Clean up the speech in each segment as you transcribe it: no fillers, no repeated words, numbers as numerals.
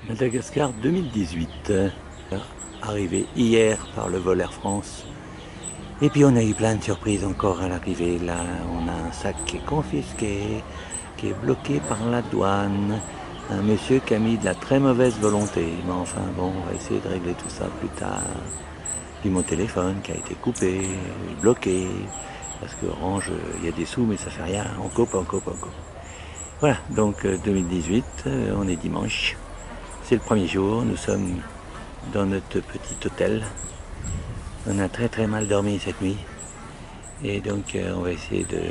Madagascar 2018, arrivé hier par le vol Air France. Et puis on a eu plein de surprises encore à l'arrivée. Là, on a un sac qui est confisqué, qui est bloqué par la douane. Un monsieur qui a mis de la très mauvaise volonté. Mais enfin bon, on va essayer de régler tout ça plus tard. Puis mon téléphone qui a été coupé, bloqué. Parce que Orange, il y a des sous mais ça fait rien. On coupe. Voilà, donc 2018, on est dimanche. C'est le premier jour, nous sommes dans notre petit hôtel. On a très mal dormi cette nuit. Et donc on va essayer de...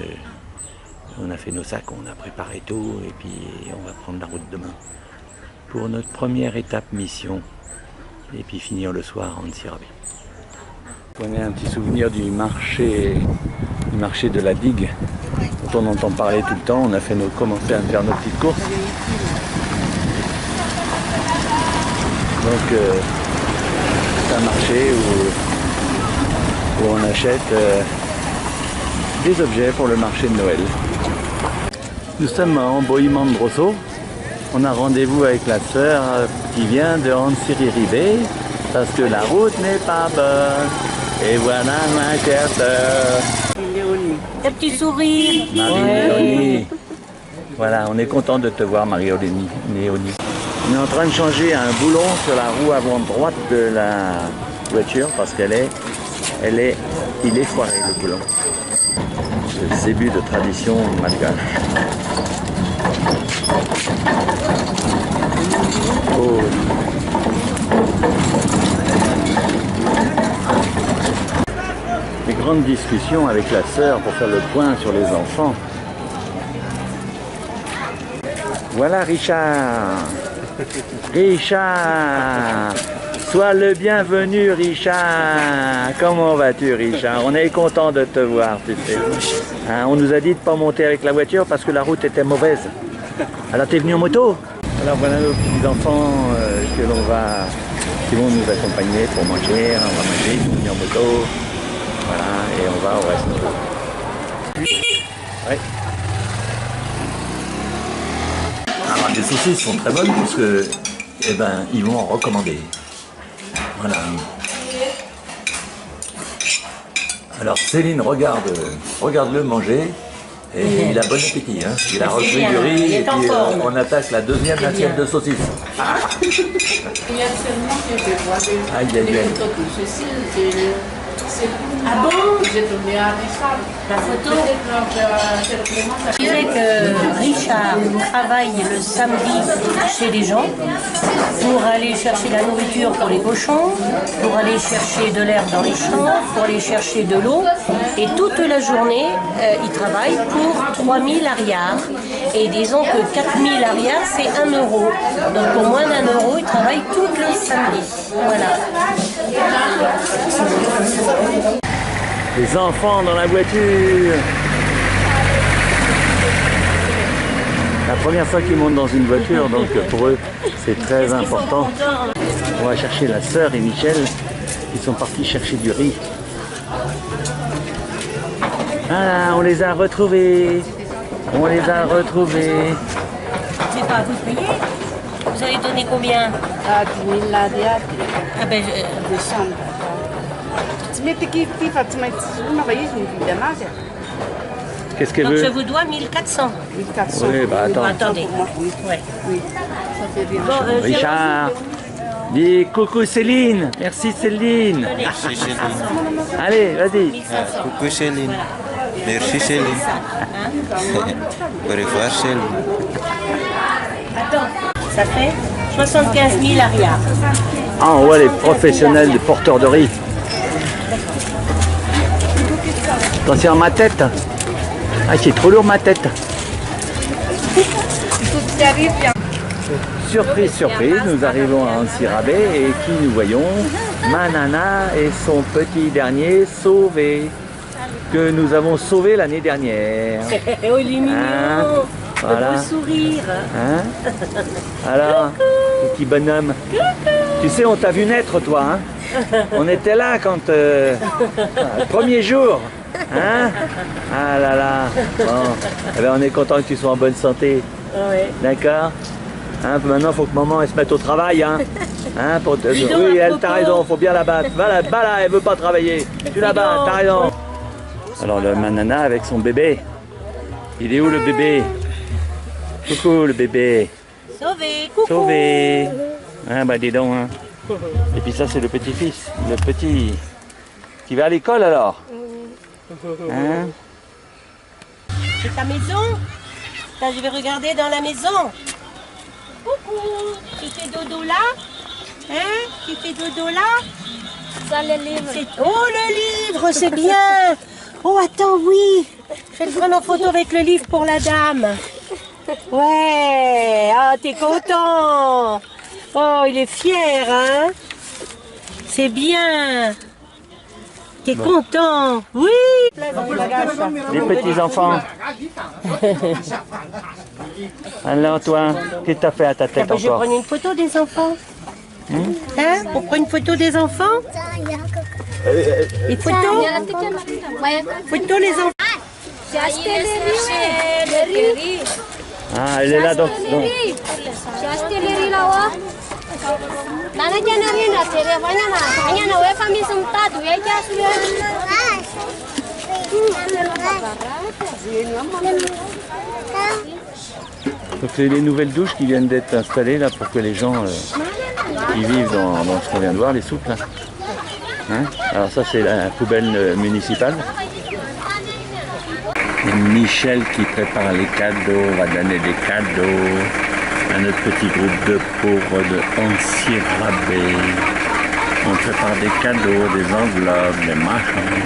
On a fait nos sacs, on a préparé tout et puis on va prendre la route demain. Pour notre première étape mission. Et puis finir le soir en Sirabé. On a un petit souvenir du marché de la digue dont on entend parler tout le temps. On a fait commencé à faire nos petites courses. Donc c'est un marché où on achète des objets pour le marché de Noël. Nous sommes à Ambohimandroso. On a rendez-vous avec la sœur qui vient de Antsiriribe parce que la route n'est pas bonne. Et voilà ma chère sœur. Un petit sourire. Marie-Léonie. Voilà, on est content de te voir, Marie-Léonie. On est en train de changer un boulon sur la roue avant droite de la voiture parce qu'il est foiré le boulon. C'est le début de tradition malgache. Oh. Des grandes discussions avec la sœur pour faire le point sur les enfants. Voilà Richard. Richard, sois le bienvenu Richard. Comment vas-tu Richard? On est content de te voir, tu sais. Hein, on nous a dit de ne pas monter avec la voiture parce que la route était mauvaise. Alors t'es venu en moto? Alors voilà nos petits enfants qui vont nous accompagner pour manger. On va manger, ils sont venus en moto. Voilà, et on va au resto. Ouais. Alors les saucisses sont très bonnes parce que, ils vont en recommander. Voilà. Alors Céline, regarde-le manger et il a bon appétit. Hein. Il a repris du riz et puis on attaque la deuxième assiette de saucisses. Ah. Il y a seulement que je vois des photos de ceci. Ah bon? J'ai tourné à Richard. La photo? Je dirais que Richard travaille le samedi chez les gens pour aller chercher la nourriture pour les cochons, pour aller chercher de l'herbe dans les champs, pour aller chercher de l'eau. Et toute la journée, il travaille pour 3000 ariars. Et disons que 4000 ariars, c'est 1 euro. Donc pour moins d'1 euro, il travaille tout le samedi. Voilà. Les enfants dans la voiture. La première fois qu'ils montent dans une voiture, donc pour eux c'est très important. On va chercher la sœur et Michel, ils sont partis chercher du riz. Ah, on les a retrouvés. C'est pas à vous de payer. Vous avez donné combien? Ah, 10 000 là, Ah ben, décembre. Qu'est-ce qu'elle donc veut? je vous dois 1400. 1400. Oui, bah attends. Attendez. Ouais. Oui, ça fait bien. Bon, Richard, dis coucou Céline. Merci Céline. Merci Céline. Allez, vas-y. 1500. Coucou Céline. Voilà. Merci Céline. Hein? Au revoir Céline. Attends, ça fait 75 000 ariars. Ah, on voit les professionnels de porteurs de riz. Attention à ma tête. Ah, c'est trop lourd ma tête. Surprise, surprise, nous arrivons à Antsirabé et qui nous voyons? Manana et son petit dernier Sauvé, que nous avons sauvé l'année dernière. Oh, il est mignon. Hein? Voilà. Le beau sourire. Hein? Alors, petit bonhomme. Tu sais, on t'a vu naître, toi. Hein? On était là quand... le premier jour. Hein? Ah là là. Bon. Eh bien, on est content que tu sois en bonne santé. Ouais. D'accord? Hein, maintenant, il faut que maman elle se mette au travail. Hein. Hein, Dis donc, oui, à elle propos. t'a raison, faut bien la battre. Va là, elle veut pas travailler. Tu la bats, donc. t'as raison. Alors le manana avec son bébé. Il est où le bébé? Coucou le bébé. Sauvé, coucou. Sauvé. Hein, bah dis donc. Hein. Et puis ça c'est le petit-fils, le petit qui va à l'école alors. Hein? C'est ta maison? Ça, je vais regarder dans la maison. Coucou. Tu fais dodo là? Hein? Tu fais dodo là? Ça, le livre. Oh, le livre, c'est bien. Oh, attends, oui. Je vais te prendre en photo avec le livre pour la dame. Ouais. Ah, t'es content. Oh, il est fier, hein? C'est bien. T'es content? Oui. Les petits-enfants. Alors toi, qu'est-ce que t'as fait à ta tête Je vais encore? prendre une photo des enfants. Hein? On prend une photo des enfants? Une photo? Photo les enfants. J'ai acheté le riz. Ah, elle est là donc. J'ai acheté le riz là-haut. Nana jangan nak tere banyak nak. Hanya nak web kami sempat tu ya Donc c'est les nouvelles douches qui viennent d'être installées là pour que les gens qui vivent dans ce qu'on vient de voir, les soupes là. Hein? Alors ça c'est la poubelle municipale. Et Michel qui prépare les cadeaux, va donner des cadeaux à notre petit groupe de pauvres de Ancien Rabais. On prépare des cadeaux, des enveloppes, des machins.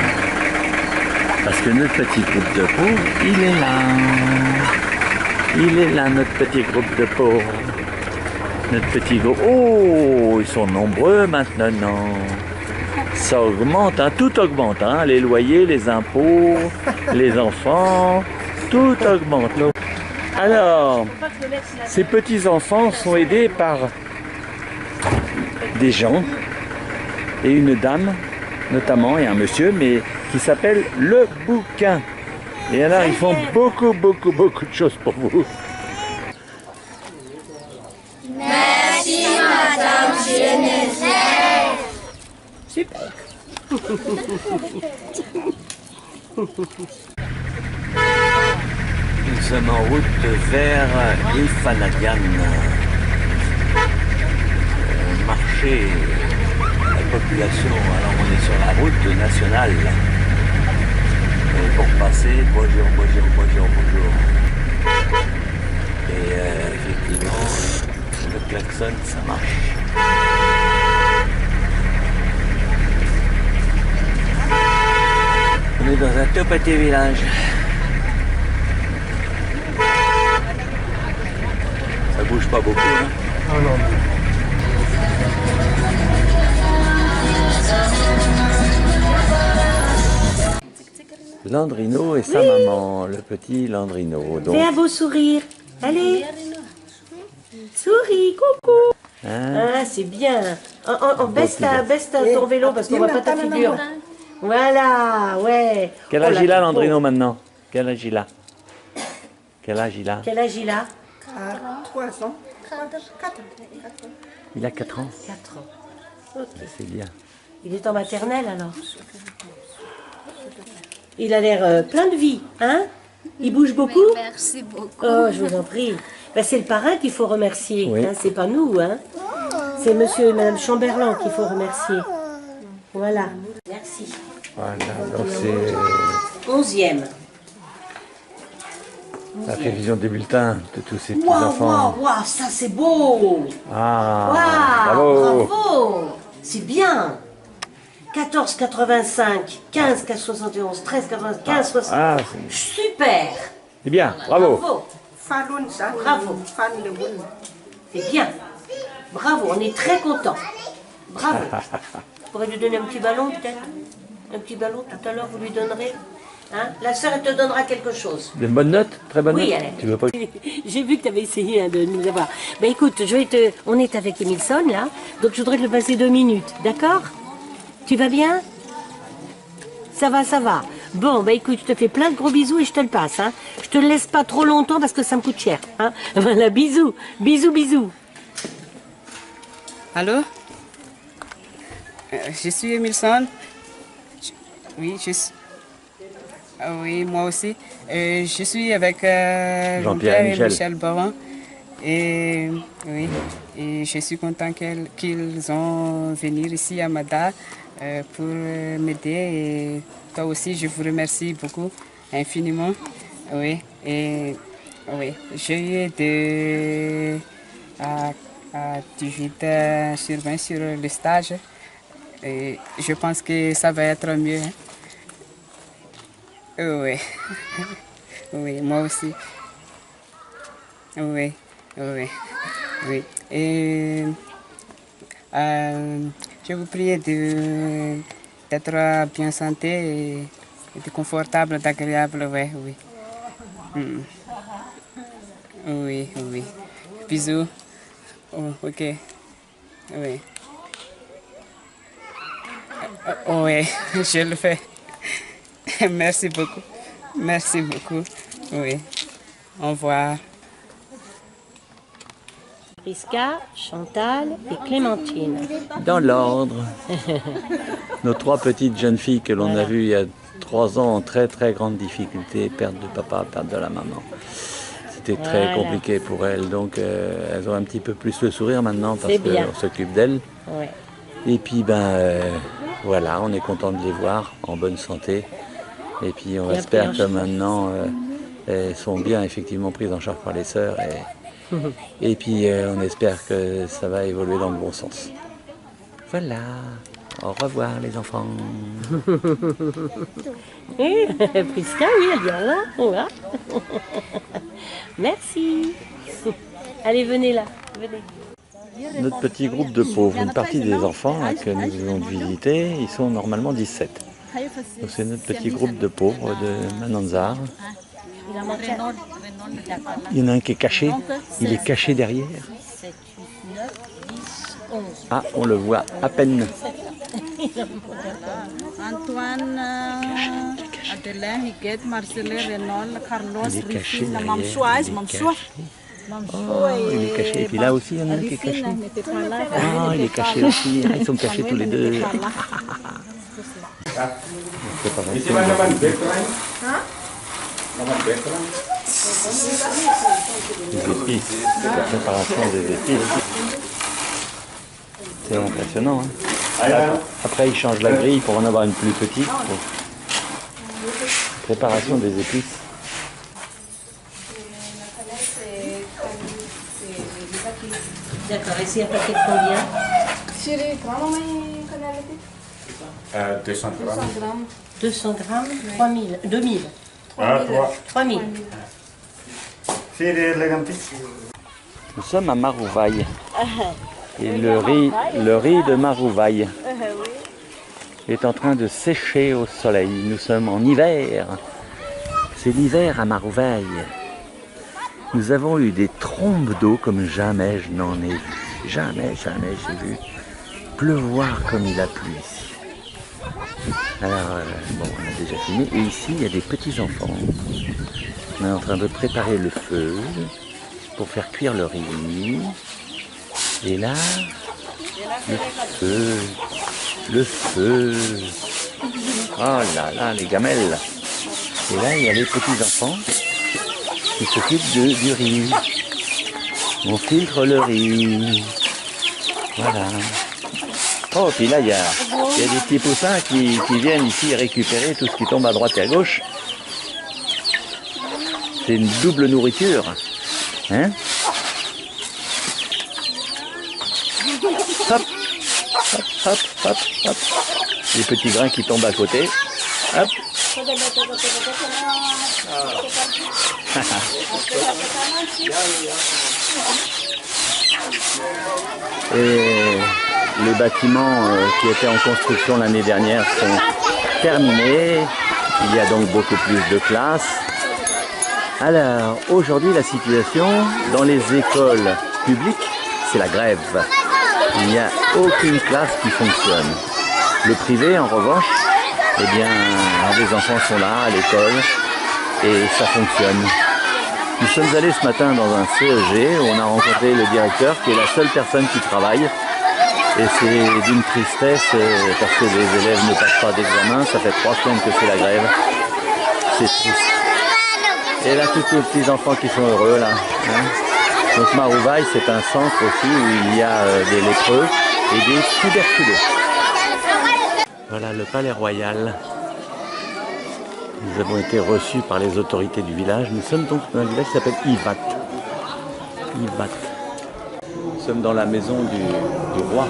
Parce que notre petit groupe de pauvres, il est là. Il est là, notre petit groupe de pauvres. Notre petit groupe. Oh, ils sont nombreux maintenant. Ça augmente, hein, tout augmente. Hein, les loyers, les impôts, les enfants, tout augmente. Alors, ces petits-enfants sont aidés par des gens et une dame, notamment, et un monsieur, mais qui s'appelle Le Bouquin. Et alors, ils font beaucoup de choses pour vous. Merci Madame Geneviève. Super. Nous sommes en route vers Ifanagan. Marché, la population, alors on est sur la route nationale. Et pour passer, bonjour. Et effectivement, le klaxon, ça marche. On est dans un tout petit village. Ça bouge pas beaucoup, hein? Ah non. Landrino et sa maman, le petit Landrino. Donc, Fais un beau sourire. Allez. Souris, coucou. hein, Ah, c'est bien. Baisse ton vélo parce qu'on voit pas ta figure. Voilà, ouais. quel Oh, âge là, il a t'es Landrino beau. maintenant? Quel âge il a? Quel âge il a? Quel âge il a? 3 ans. Il a 4 ans. 4 ans. Ok. C'est bien. Il est en maternelle alors. Il a l'air plein de vie, hein? Il bouge beaucoup? Merci beaucoup. Oh, je vous en prie. Ben, c'est le parrain qu'il faut remercier, Oui. hein, c'est pas nous, hein. C'est monsieur et madame Chamberlain qu'il faut remercier. Voilà. Merci. Voilà, donc c'est 11e. la révision des bulletins de tous ces Waouh, petits-enfants. waouh, waouh, ça c'est beau. Ah, Waouh, bravo. bravo. C'est bien. 14,85, 15,71, 13,95, 60. Ah, Super. c'est bien, bravo. Bravo. Bravo. C'est bien. Bravo, on est très contents. Bravo. Vous pourrez lui donner un petit ballon peut-être? Un petit ballon tout à l'heure, vous lui donnerez? Hein? La sœur, elle te donnera quelque chose. De bonnes notes? Très bonnes Oui, notes? allez. Tu veux pas? J'ai vu que tu avais essayé hein, de nous avoir. Ben écoute, on est avec Emilson là, donc je voudrais te le passer 2 minutes, d'accord? Tu vas bien? Ça va, ça va. Bon, bah écoute, je te fais plein de gros bisous et je te le passe. Hein. Je Je te laisse pas trop longtemps parce que ça me coûte cher. Hein. Voilà, bisous, bisous, bisous. Allô? Je suis Emilson. Oui, oui, moi aussi. Je suis avec Jean-Pierre et Michel Baron. Et, oui, et je suis content qu'ils ont venu ici à Mada pour m'aider. Et toi aussi, je vous remercie beaucoup, infiniment. Oui, et oui, j'ai eu de 18 sur 20 sur le stage. Et je pense que ça va être mieux. Hein? Oui. Oui, moi aussi. Oui, oui, oui. Et je vous prie d'être bien santé et de confortable, d'agréable, oui, oui. Oui, oui. Bisous. Oh, ok. Oui. Oui, je le fais. Merci beaucoup. Merci beaucoup. Oui. Au revoir. Prisca, Chantal et Clémentine. Dans l'ordre. Nos 3 petites jeunes filles que l'on a vues il y a 3 ans en très très grande difficulté, perte de papa, perte de la maman. C'était très compliqué pour elles, donc elles ont un petit peu plus le sourire maintenant parce qu'on s'occupe d'elles. Ouais. Et puis voilà, on est content de les voir en bonne santé. Et puis on espère que maintenant elles sont bien effectivement prises en charge par les sœurs. Et puis on espère que ça va évoluer dans le bon sens. Voilà, au revoir les enfants. Prisca, oui, elle dit au revoir. Merci. Allez, venez là, venez. Notre petit groupe de pauvres, une partie des enfants là, que nous venons de visiter, ils sont normalement 17. Donc c'est notre petit groupe de pauvres de Mananzar. Il y en a un qui est caché, il est caché derrière. Ah, on le voit à peine. Antoine, Adelaine, Higuette, Marcelin, Renaud, Carlos, Riffy, la il est caché. Et puis là aussi, il y en a un qui est caché. Ah, il est caché aussi. Ils sont cachés tous les deux. Les épices, la préparation des épices. C'est impressionnant. Hein. Après, ils changent la grille pour en avoir une plus petite. Préparation des épices. D'accord, et c'est un paquet de combien 200 grammes. 200 grammes, 3000, 2000. 3000. Nous sommes à Marouvaille. Et le riz de Marouvaille est en train de sécher au soleil. Nous sommes en hiver. C'est l'hiver à Marouvaille. Nous avons eu des trombes d'eau comme jamais je n'en ai vu. Jamais j'ai vu pleuvoir comme il a plu ici. Alors, bon, on a déjà fini. Et ici, il y a des petits enfants. On est en train de préparer le feu pour faire cuire le riz. Et là, le feu. Oh là là, les gamelles. Et là, il y a les petits enfants qui s'occupent du riz. On filtre le riz. Voilà. Oh, puis là, il y a des petits poussins qui viennent ici récupérer tout ce qui tombe à droite et à gauche. C'est une double nourriture. Hein? Hop, hop, hop, hop, hop. Les petits grains qui tombent à côté. Hop. Et les bâtiments qui étaient en construction l'année dernière sont terminés. Il y a donc beaucoup plus de classes. Alors, aujourd'hui, la situation dans les écoles publiques, c'est la grève. Il n'y a aucune classe qui fonctionne. Le privé, en revanche, eh bien, les enfants sont là à l'école. et ça fonctionne. Nous sommes allés ce matin dans un CEG où on a rencontré le directeur qui est la seule personne qui travaille. Et c'est d'une tristesse parce que les élèves ne passent pas d'examen. Ça fait 3 semaines que c'est la grève. C'est triste. Et là, tous les petits enfants qui sont heureux là. Hein. Donc Marouvaille, c'est un centre aussi où il y a des lépreux et des tuberculeux. Voilà le palais royal. Nous avons été reçus par les autorités du village. Nous sommes donc dans un village qui s'appelle Ivat. Ivat. Nous sommes dans la maison du roi.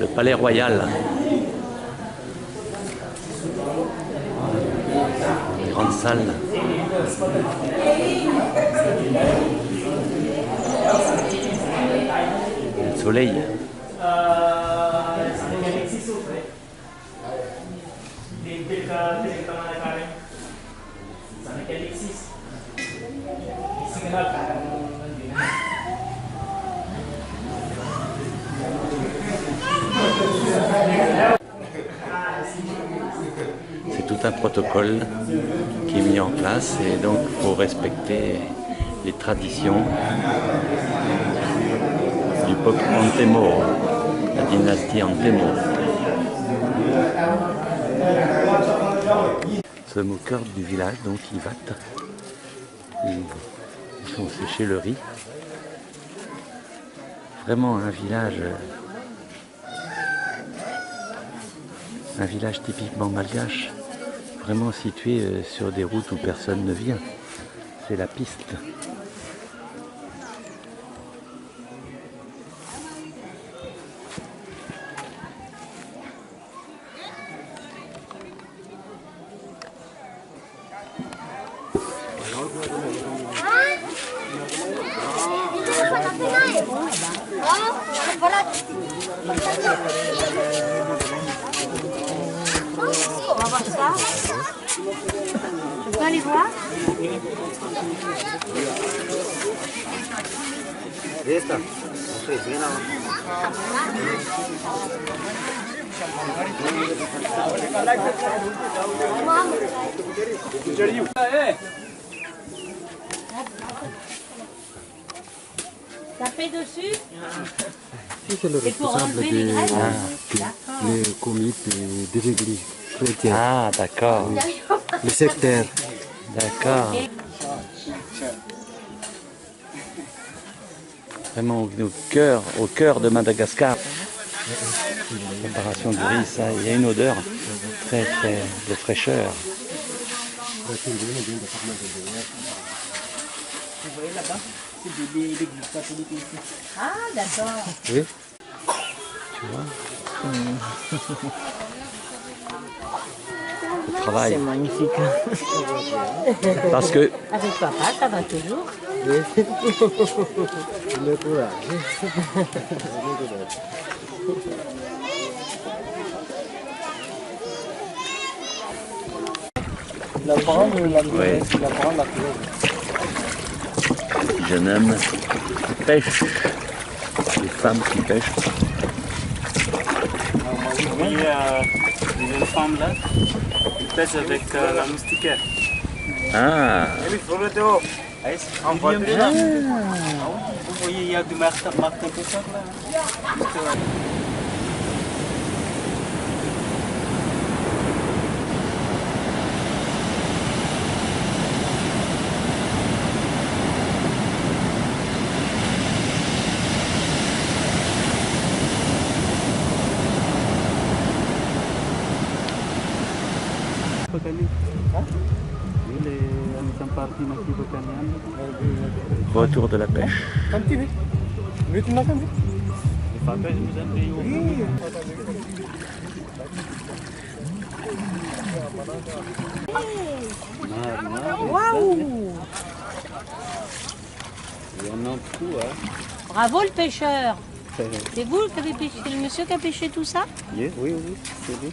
Le palais royal. Une grande salle. Le soleil. C'est tout un protocole qui est mis en place et donc il faut respecter les traditions du peuple Antemoro, la dynastie Antemoro. Nous sommes au cœur du village, donc Ivat. Ils font sécher le riz. Vraiment un village typiquement malgache, vraiment situé sur des routes où personne ne vient. C'est la piste. On va voir ça. Tu peux aller voir? Taper dessus? C'est le responsable des comités des églises chrétiennes. Ah, d'accord. Le sectaire. D'accord. Vraiment au cœur de Madagascar. La préparation du riz, ça, il y a une odeur très de fraîcheur. Vous voyez là-bas, c'est l'église catholique ici. Ah, d'accord. Oui. Tu vois le travail. C'est magnifique. Parce que... Avec papa, ça va toujours. Le courage. La parole, Ouais. la parole, la couleur. Les jeunes hommes qui pêchent, les femmes qui pêchent. Vous voyez une femme là, qui pêche avec la moustiquaire. Ah. Vous voyez, il y a du martin pêcheur là. Retour de la pêche. Waouh! Bravo le pêcheur! C'est vous qui avez pêché, c'est le monsieur qui a pêché tout ça? Oui, oui, c'est lui.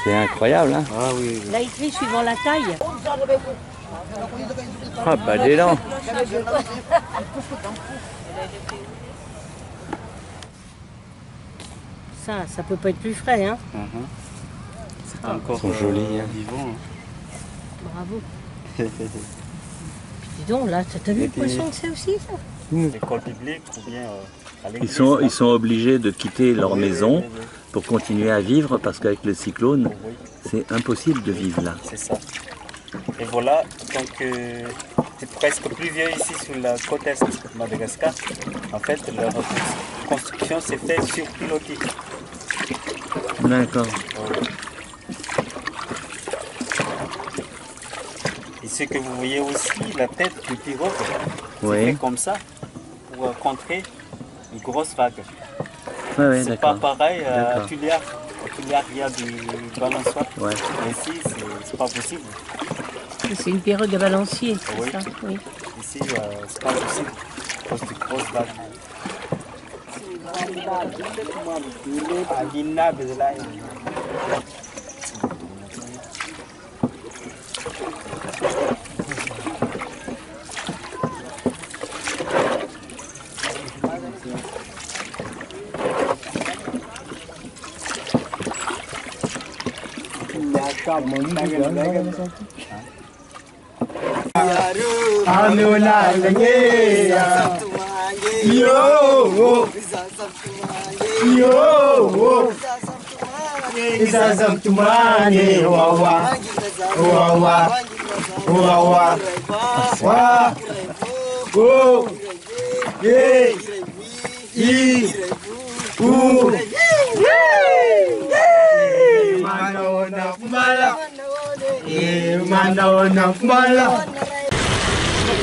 C'est incroyable, hein? Ah oui. Là, écrit suivant la taille. Ah bah dis donc. Ça peut pas être plus frais, hein. C'est encore Ils sont jolis, hein. vivant. Bravo. Puis dis donc, là, t'as vu le poisson que c'est aussi, ça? L'école publique ou bien à l'église. Ils sont obligés de quitter leur maison pour continuer à vivre parce qu'avec le cyclone, c'est impossible de vivre là. C'est ça. Et voilà, donc c'est presque plus vieux ici sur la côte est de Madagascar. En fait, leur construction s'est faite sur pilotis. D'accord. Et ce que vous voyez aussi, la tête du pirogue, c'est Oui. fait comme ça pour contrer une grosse vague. Ouais, C'est pas d'accord. pareil à D'accord. Tuliar. À Tuliar, il y a du balançoire. Ouais. Mais ici, c'est pas possible. C'est une pirogue à balancier, c'est Oui. ça? Oui. Ici, c'est pas possible à cause de grosses vagues.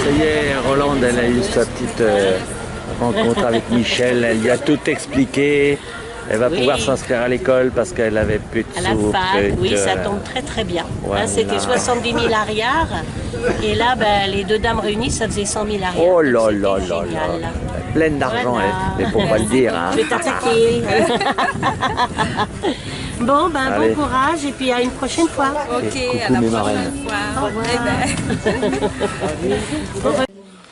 Ça y est, Rolande, elle a eu sa petite rencontre avec Michel. Elle lui a tout expliqué. Elle va pouvoir s'inscrire à l'école parce qu'elle avait plus de À la sous. fac, oui, ça tombe très très bien. Voilà. Là, c'était 70 000 arrières. Et là, ben, les deux dames réunies, ça faisait 100 000 arrières. Oh là Donc, là c'était là génial. là. Pleine d'argent, Voilà. elle. Mais faut pas le dire. Hein. Je vais t'attaquer. Bon, ben, Allez. bon courage et puis à une prochaine fois. Ok, coucou mes marraines. Au revoir.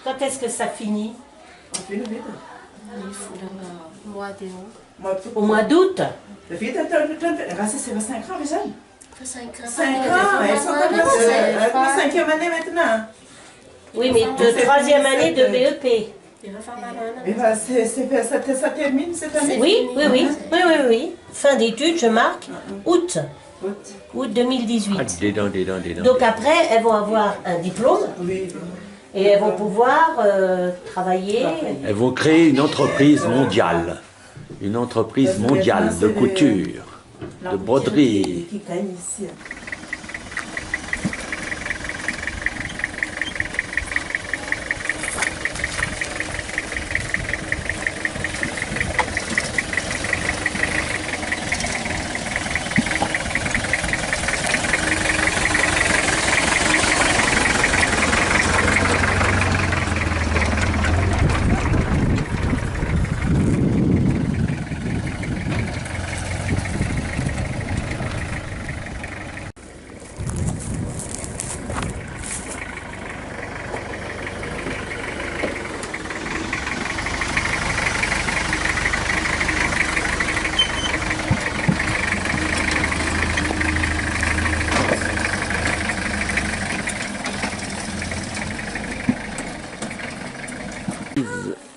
Quand est-ce que ça finit? Au mois d'août. Ça fait 5 ans déjà. 5 ans. 5 ans, elles sont en 5e année maintenant. Oui, mais de 3e année de BEP. Et ben, ça termine cette année. Oui. Fin d'études, je marque août. Août 2018. Ah, dis donc, dis donc, dis donc. Donc après, elles vont avoir un diplôme et elles vont pouvoir travailler. Elles vont créer une entreprise mondiale. Une entreprise mondiale de couture, de broderie. Qui gagne ici.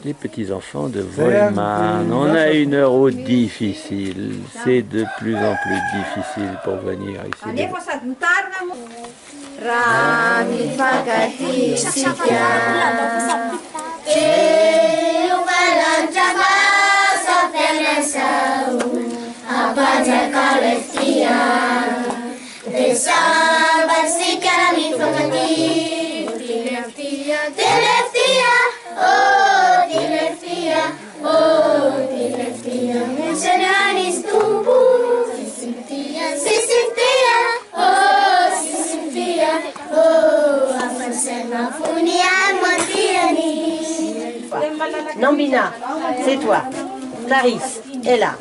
Les petits-enfants de Volman. On a une route difficile. C'est de plus en plus difficile pour venir ici. Nambina, c'est toi. Clarisse est là.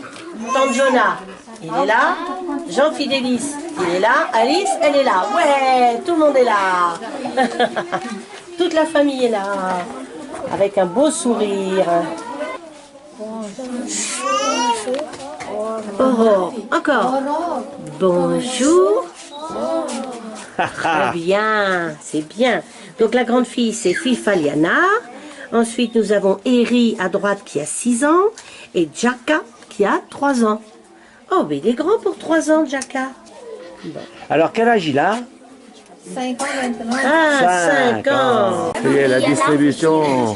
Tante Jonah, il est là. Jean Fidélis, il est là. Alice, elle est là. Ouais, tout le monde est là. toute la famille est là, avec un beau sourire. Oh, encore. Bonjour. Très bien, c'est bien. Donc la grande fille, c'est Fifaliana. Ensuite, nous avons Eri à droite qui a 6 ans et Jaka qui a 3 ans. Oh, mais il est grand pour 3 ans, Jaka. Bon. Alors, quel âge il a? 5 ans maintenant. Ah, 5 ans. Et la distribution.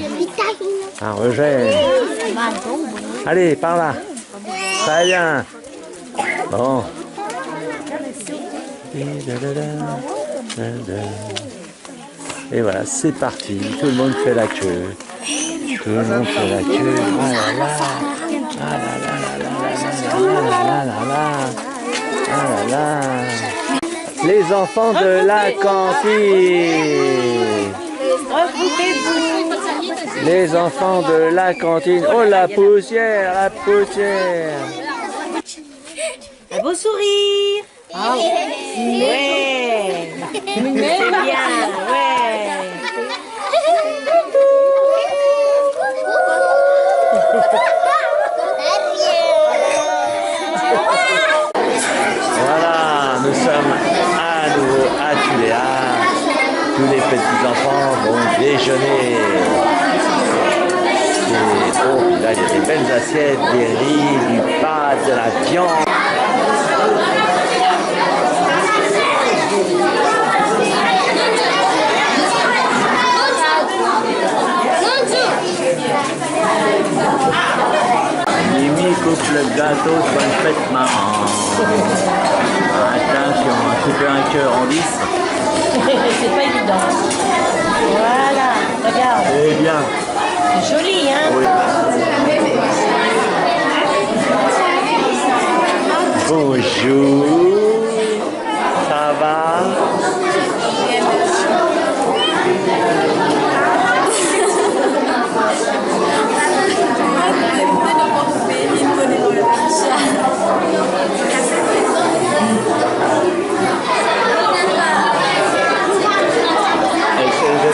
Un rejet. Allez, par là. Très bien. Bon. Et voilà, c'est parti. Tout le monde fait la queue. Tout le monde fait la queue. Ah là là. Ah là là là là là là là. Ah là là. Les enfants de la cantine. Les enfants de la cantine. Oh, la poussière, la poussière. Un beau sourire. Ah, ouais. C'est bien, ouais. Voilà, nous sommes à nouveau à Tuléa. Tous les petits-enfants vont déjeuner. Et, oh, là, il y a des belles assiettes, des riz, du pain, de la viande. Mimi coupe le gâteau, bonne fête maman. Attention, tu fais un cœur en 10. C'est pas évident. Voilà, regarde. Eh bien. C'est joli, hein? Oui. Bonjour. Ça va?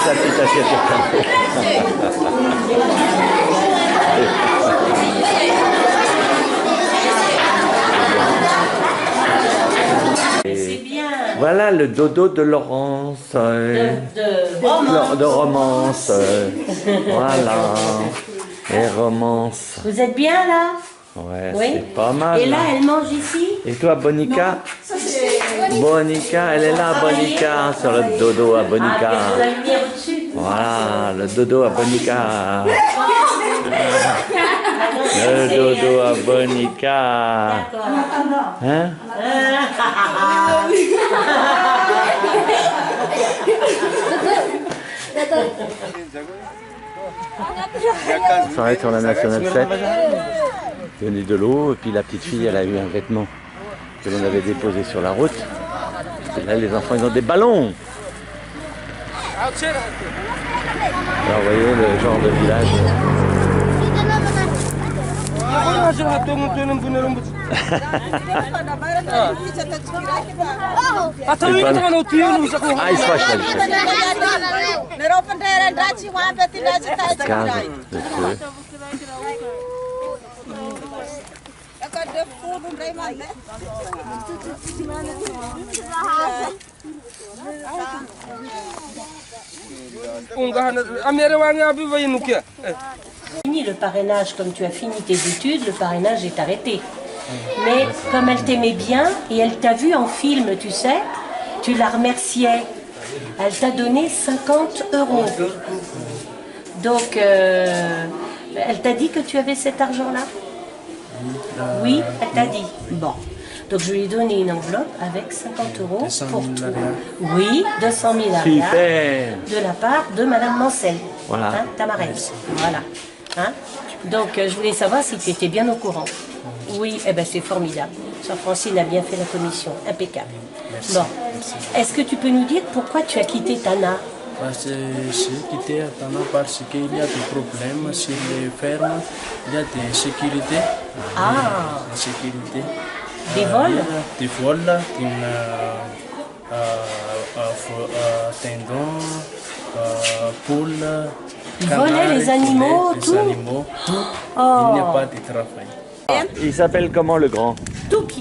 La petite assiette sur Voilà le dodo de Laurence. De romance. Voilà. Et romance. Vous êtes bien là? Ouais, oui. C'est pas mal. Et là, elle mange ici? Et toi, Bonica? Bonica, elle est là, Bonica, sur le dodo à Bonica. Voilà, le dodo à Bonica. Le dodo à Bonica. Hein? On s'arrête sur la Nationale 7. Venez de l'eau, et puis la petite fille, elle a eu un vêtement que l'on avait déposé sur la route. Et là, les enfants, ils ont des ballons. Alors, vous voyez le genre de village. Ah, il se fâche là, le chef. Cave de feu. Fini le parrainage, comme tu as fini tes études, le parrainage est arrêté. Mais comme elle t'aimait bien et elle t'a vu en film, tu sais, tu la remerciais. Elle t'a donné 50 €. Donc, elle t'a dit que tu avais cet argent-là? Oui, elle t'a dit. Bon. Donc je lui ai donné une enveloppe avec 50 € pour toi. Oui, 200 000 € de la part de Madame Mancel, voilà. Hein, ta marraine. Voilà. Hein? Donc je voulais savoir si tu étais bien au courant. Oui, eh ben, c'est formidable. Sœur Francine a bien fait la commission, impeccable. Merci. Bon, est-ce que tu peux nous dire pourquoi tu as quitté Tana? Parce que j'ai quitté Tana parce qu'il y a des problèmes sur les fermes, il y a des sécurités. Ah. La sécurité. Des vols? Des vols, tendons, poules, Ils volaient les animaux, tout. Oh. Il n'y a pas de travail. Il s'appelle comment le grand? Touki.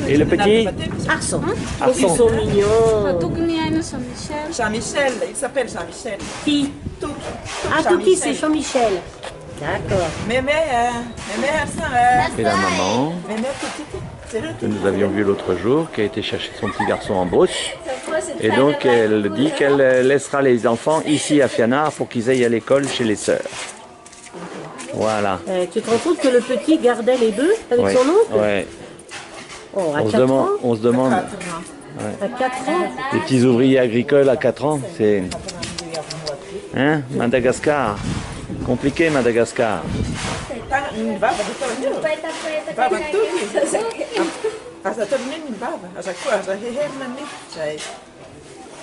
Et le petit? Arson. Arson. Ils sont mignons. Jean-Michel, il s'appelle Jean-Michel. Qui? Ah, Touki, c'est Jean-Michel. D'accord. Mémé, Et la maman que nous avions vue l'autre jour, qui a été chercher son petit garçon en brousse. Et donc elle dit qu'elle laissera les enfants ici à Fianna pour qu'ils aillent à l'école chez les sœurs. Voilà. Tu te rends compte que le petit gardait les bœufs avec son oncle? Ouais. Oh, à 4 ans? On se demande. À 4 ans? Les petits ouvriers agricoles à 4 ans, c'est... Hein, Madagascar. Compliqué, Madagascar.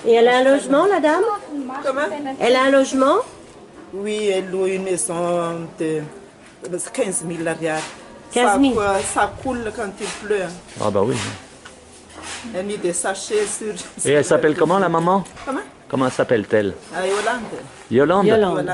Et elle a un logement, la dame? Comment? Elle a un logement? Oui, elle loue une maison de 15 000 arrière. 15 000. Ça coule quand il pleut. Ah bah oui. Elle a mis des sachets sur... Et elle s'appelle comment, la maman? Comment? Comment s'appelle-t-elle? Yolande. Yolande? Yolande.